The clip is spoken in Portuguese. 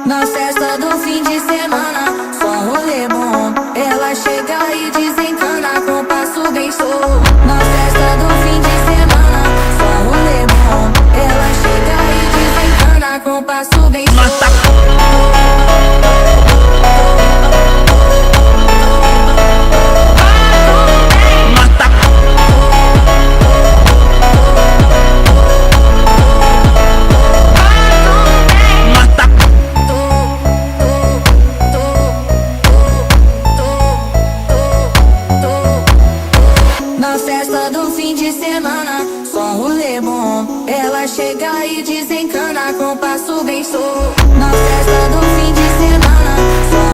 Na festa do fim de semana, só rolê bom. Ela chega e desencana com passo bem solto. Na festa do fim de semana, só rolê bom. Ela chega e desencana com passo bem solto. Na festa do fim de semana, só rolê bom. Ela chega e desencana com passo bem solto. Na festa do